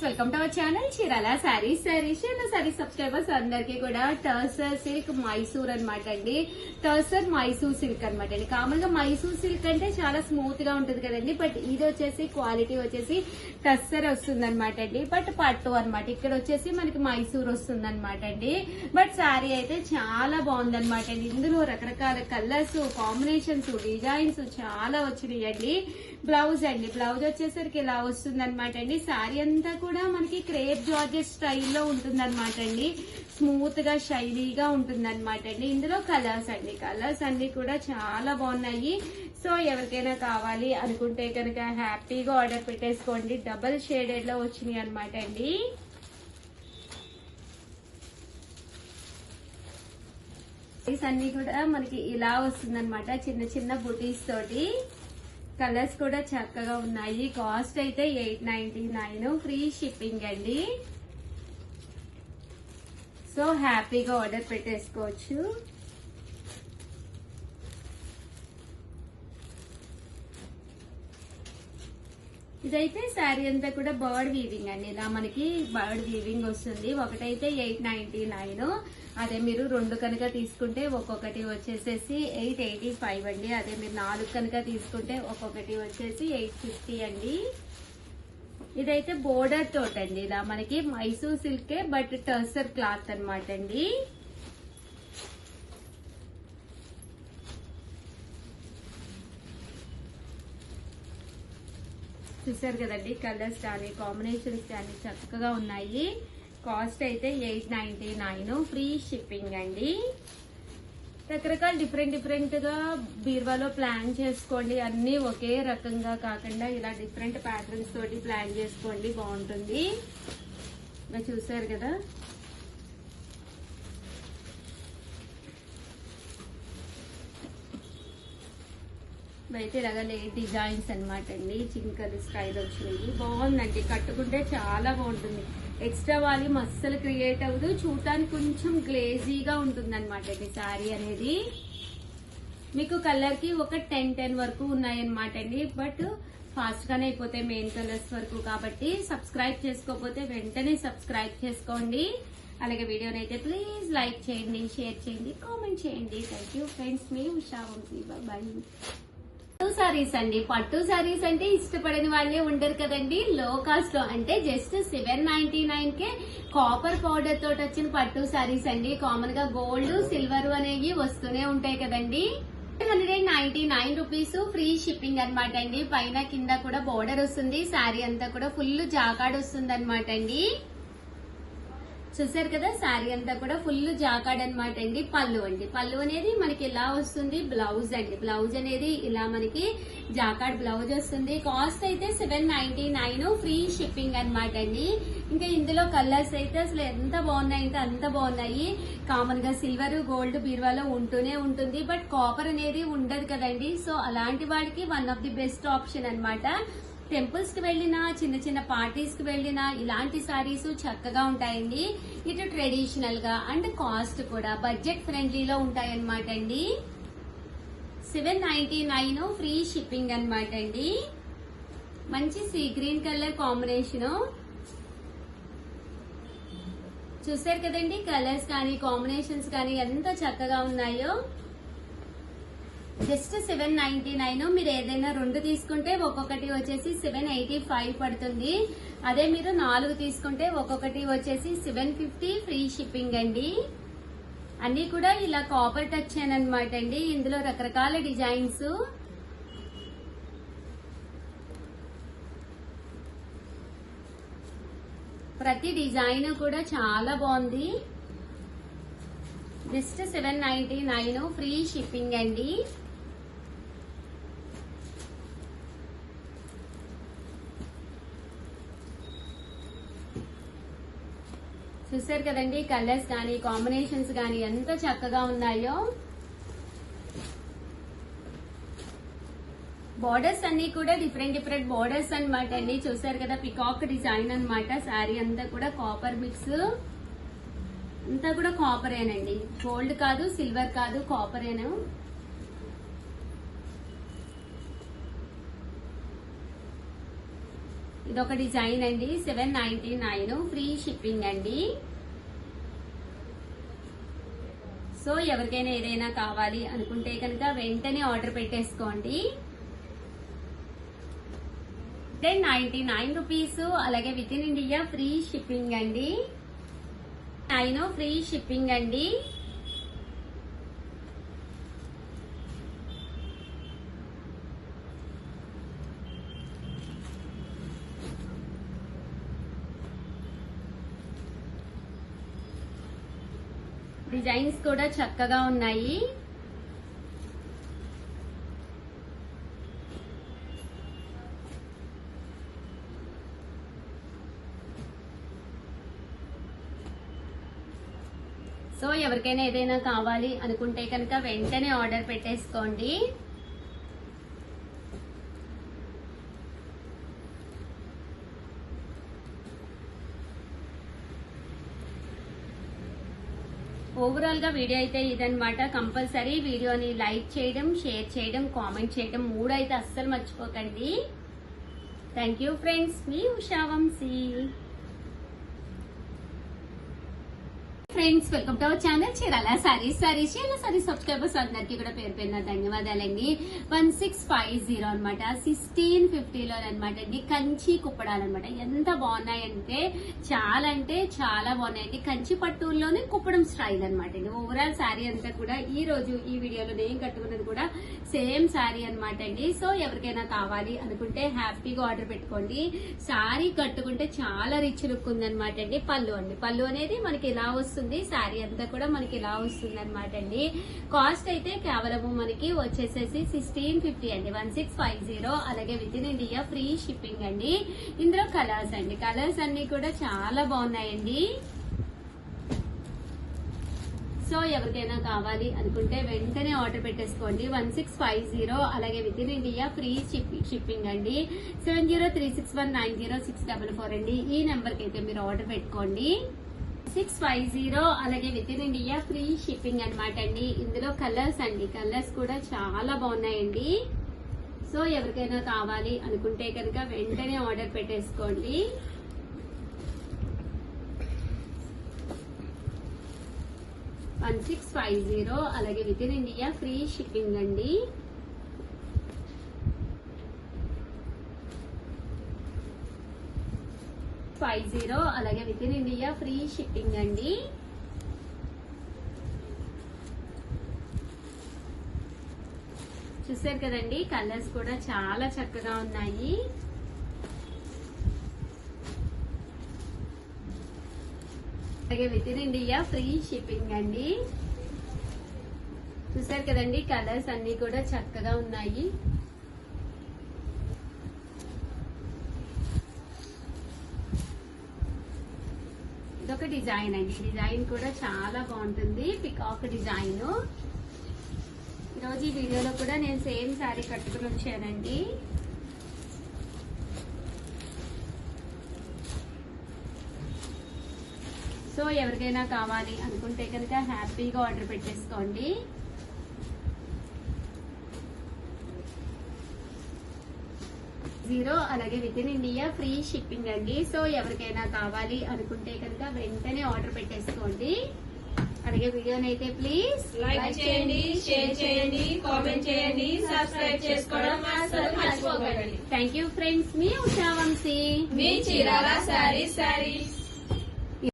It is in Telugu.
Welcome to our channel Chirala saris. Saris subscribers అందరికి కూడా టర్సర్ సిల్క్ మైసూర్ అనమాట అండి. టర్సర్ మైసూర్ సిల్క్ అనమాట అండి. కామన్ గా మైసూర్ సిల్క్ అంటే చాలా స్మూత్ గా ఉంటది కదండి, బట్ ఇది వచ్చేసి క్వాలిటీ వచ్చేసి టర్సర్ వస్తుంది అనమాట అండి. బట్ పట్టు అనమాట, ఇక్కడ వచ్చేసి మనకి మైసూర్ వస్తుంది అనమాట అండి. బట్ శారీ అయితే చాలా బాగుంది అనమాట అండి. ఇందులో రకరకాల కలర్స్, కాంబినేషన్స్, డిజైన్స్ చాలా వచ్చినాయి అండి. బ్లౌజ్ అండి, బ్లౌజ్ వచ్చేసరికి ఇలా వస్తుంది అనమాట అండి. శారీ అంతా కూడా మనకి క్రేప్ జార్జెట్ స్టైల్లో ఉంటుంది అనమాట అండి. స్మూత్ గా షైనీగా ఉంటుంది అనమాట అండి. ఇందులో కలర్స్ అండి, కలర్స్ అన్ని కూడా చాలా బాగున్నాయి. సో ఎవరికైనా కావాలి అనుకుంటే కనుక హ్యాపీగా ఆర్డర్ పెట్టేసుకోండి. డబల్ షేడెడ్ లో వచ్చినాయి అనమాట అండి. అన్ని కూడా మనకి ఇలా వస్తుంది అనమాట, చిన్న చిన్న బుటీస్ తోటి. కలర్స్ కూడా చక్కగా ఉన్నాయి. కాస్ట్ అయితే 899, ఫ్రీ షిప్పింగ్ అండి. సో హ్యాపీగా ఆర్డర్ పెట్టేసుకోవచ్చు. ఇదైతే శారీ అంతా కూడా బర్డ్ వీవింగ్ అండి. ఇలా మనకి బర్డ్ వీవింగ్ వస్తుంది. ఒకటైతే 899, అదే మీరు రెండు కనుక తీసుకుంటే ఒక్కొక్కటి వచ్చేసేసి 885 అండి. అదే మీరు 4 కనుక తీసుకుంటే ఒక్కొక్కటి వచ్చేసి 850 అండి. ఇదైతే బోర్డర్ తోట అండి, ఇలా మనకి మైసూర్ సిల్కే బట్ టర్సర్ క్లాత్ అనమాట అండి. చూసారు కదండి, కలర్స్ కానీ కాంబినేషన్స్ కానీ చక్కగా ఉన్నాయి. కాస్ట్ అయితే 899, ఫ్రీ షిప్పింగ్ అండి. రకరకాల డిఫరెంట్ గా బీరువాలో ప్లాన్ చేసుకోండి. అన్ని ఒకే రకంగా కాకుండా ఇలా డిఫరెంట్ ప్యాటర్న్స్ తోటి ప్లాన్ చేసుకోండి, బాగుంటుంది. చూసారు కదా, అయితే ఇలాగా డిజైన్స్ అనమాట అండి. చింకలు స్టైల్ వచ్చినాయి, బాగుందండి. కట్టుకుంటే చాలా బాగుంటుంది. ఎక్స్ట్రా వాల్యూమ్ అస్సలు క్రియేట్ అవ్వదు. చూడటానికి కొంచెం గ్లేజీగా ఉంటుంది అనమాట అండి శారీ అనేది. మీకు కలర్ కి ఒక 10 వరకు ఉన్నాయన్నమాట అండి. బట్ ఫాస్ట్ గానే అయిపోతాయి మెయిన్ కలర్స్ వరకు. కాబట్టి సబ్స్క్రైబ్ చేసుకోకపోతే వెంటనే సబ్స్క్రైబ్ చేసుకోండి. అలాగే వీడియోని అయితే ప్లీజ్ లైక్ చేయండి, షేర్ చేయండి, కామెంట్ చేయండి. Thank you friends. మీ ఉషా వంశీ. బాయ్. పట్టు సారీస్ అండి. పట్టు సారీస్ అంటే ఇష్టపడని వాళ్ళే ఉండరు కదండి. లో కాస్ట్ లో అంటే జస్ట్ 799 కే కాపర్ పౌడర్ తోటి వచ్చిన పట్టు సారీస్ అండి. కామన్ గా గోల్డ్, సిల్వర్ అనేవి వస్తూనే ఉంటాయి కదండి. 199 రూపీస్, ఫ్రీ షిప్పింగ్ అనమాట అండి. పైన కింద కూడా బోర్డర్ వస్తుంది. శారీ అంతా కూడా ఫుల్ జాకాడ్ వస్తుంది అనమాట అండి. చూసారు కదా, శారీ అంతా కూడా ఫుల్ జాకాడ్ అనమాట అండి. పళ్ళు అండి, పళ్ళు అనేది మనకి ఇలా వస్తుంది. బ్లౌజ్ అండి, బ్లౌజ్ అనేది ఇలా మనకి జాకాడ్ బ్లౌజ్ వస్తుంది. కాస్ట్ అయితే 799, ఫ్రీ షిప్పింగ్ అనమాట అండి. ఇంకా ఇందులో కలర్స్ అయితే అసలు ఎంత బాగున్నాయి అంటే అంత బాగున్నాయి. కామన్ గా సిల్వర్, గోల్డ్ బీరువాలో ఉంటూనే ఉంటుంది, బట్ కాపర్ అనేది ఉండదు కదండి. సో అలాంటి వాడికి one of the best option అనమాట. టెంపుల్స్ కి వెళ్ళినా, చిన్న చిన్న పార్టీస్ కి వెళ్ళినా ఇలాంటి సారీస్ చక్కగా ఉంటాయండి. ఇటు ట్రెడిషనల్ గా అండ్ కాస్ట్ కూడా బడ్జెట్ ఫ్రెండ్లీలో ఉంటాయన్నమాట అండి. 799, ఫ్రీ షిప్పింగ్ అనమాట అండి. మంచి సీ గ్రీన్ కలర్ కాంబినేషన్. చూసారు కదండి, కలర్స్ కానీ కాంబినేషన్స్ కానీ ఎంత చక్కగా ఉన్నాయో. జస్ట్ 799. మీరు ఏదైనా రెండు తీసుకుంటే ఒక్కొక్కటి వచ్చేసి 785 పడుతుంది. అదే మీరు 4 తీసుకుంటే ఒక్కొక్కటి వచ్చేసి 750, ఫ్రీ షిప్పింగ్ అండి. అన్ని కూడా ఇలా కాపర్ టచ్ అనమాట అండి. ఇందులో రకరకాల డిజైన్స్. ప్రతి డిజైన్ కూడా చాలా బాగుంది. జస్ట్ 799, ఫ్రీ షిప్పింగ్ అండి. చూసారు కదండి, కలర్స్ కానీ కాంబినేషన్స్ కానీ ఎంత చక్కగా ఉన్నాయో. బోర్డర్స్ అన్ని కూడా డిఫరెంట్ బోర్డర్స్ అనమాట అండి. చూసారు కదా, పికాక్ డిజైన్ అనమాట. శారీ అంతా కూడా కాపర్ మిక్స్, అంతా కూడా కాపరేనండి. గోల్డ్ కాదు, సిల్వర్ కాదు, కాపరేను. ఇదొక డిజైన్ అండి, 799 ఫ్రీ షిప్పింగ్ అండి. సో ఎవరికైనా ఏదైనా కావాలి అనుకుంటే కనుక వెంటనే ఆర్డర్ పెట్టేసుకోండి. 99 రూపీస్. అలాగే with in India free shipping అండి. 9 ఫ్రీ షిప్పింగ్ అండి. డిజైన్స్ కూడా చక్కగా ఉన్నాయి. సో ఎవరికైనా ఏదైనా కావాలి అనుకుంటే కనుక వెంటనే ఆర్డర్ పెట్టేసుకోండి. ఓవరాల్ గా వీడియో అయితే ఇదన్నమాట. కంపల్సరీ వీడియోని లైక్ చేయడం, షేర్ చేయడం, కామెంట్ చేయడం 3 అయితే అస్సలు మర్చిపోకండి. థ్యాంక్ యూ ఫ్రెండ్స్, మీ Usha Vamshi. Friends, welcome to our channel Chirala sarees. Chirala sarees subscribers అందరికీ కూడా పేరు పేరున ధన్యవాదాలండి. 1650 అనమాట, 1650లో అనమాట అండి. కంచి కుప్పడాలు అనమాట. ఎంత బాగున్నాయంటే చాలా అంటే చాలా బాగున్నాయండి. కంచి పట్టుల్లోనే కుప్పడం స్టైల్ అనమాట అండి. ఓవరాల్ శారీ అంతా కూడా ఈ రోజు ఈ వీడియోలో నేను కట్టుకున్నది కూడా సేమ్ శారీ అనమాట అండి. సో ఎవరికైనా కావాలి అనుకుంటే హ్యాపీగా ఆర్డర్ పెట్టుకోండి. శారీ కట్టుకుంటే చాలా రిచ్ లుక్ ఉందనమాట అండి. పళ్ళు అండి, పళ్ళు అనేది మనకి ఇలా వస్తుంది. శారీ అంతా కూడా మనకి ఇలా వస్తుంది అనమాట అండి. కాస్ట్ అయితే కేవలము మనకి వచ్చేసేసి 1650 అండి, 1650. అలాగే with in India free shipping అండి. ఇందులో కలర్స్ అండి, కలర్స్ అన్ని కూడా చాలా బాగున్నాయండి. సో ఎవరికైనా కావాలి అనుకుంటే వెంటనే ఆర్డర్ పెట్టేసుకోండి. 1650. అలాగే with in India free shipping అండి. 7036190644 అండి. ఈ నెంబర్ కి అయితే మీరు ఆర్డర్ పెట్టుకోండి. 650. అలాగే with in India free shipping అనమాట అండి. ఇందులో కలర్స్ అండి, కలర్స్ కూడా చాలా బాగున్నాయండి. సో ఎవరికైనా కావాలి అనుకుంటే కనుక వెంటనే ఆర్డర్ పెట్టేసుకోండి. $1650. అలాగే with in India free shipping అండి. $50. అలాగే with in India free shipping అండి. చూసారు కదండి, కలర్స్ కూడా చాలా చక్కగా ఉన్నాయి. అలాగే with in India free shipping అండి. చూసారు కదండి, కలర్స్ అన్ని కూడా చక్కగా ఉన్నాయి. ఇదొక డిజైన్ అండి, డిజైన్ కూడా చాలా బాగుంటుంది. Peacock design. ఈరోజు ఈ వీడియోలో కూడా నేను సేమ్ శారీ కట్టుకుని వచ్చానండి. సో ఎవరికైనా కావాలి అనుకుంటే కనుక హ్యాపీగా ఆర్డర్ పెట్టేసుకోండి. అలాగే with in India free shipping అండి. సో ఎవరికైనా కావాలి అనుకుంటే కనుక వెంటనే ఆర్డర్ పెట్టేసుకోండి. అలాగే వీడియోని అయితే ప్లీజ్ లైక్ చేయండి, షేర్ చేయండి, కామెంట్ చేయండి, సబ్స్క్రైబ్ చేసుకోవడం అస్సలు మర్చిపోకండి. థ్యాంక్ యూ ఫ్రెండ్స్, మీ ఉషా వంశీ, మీ చీరాల సారీస్.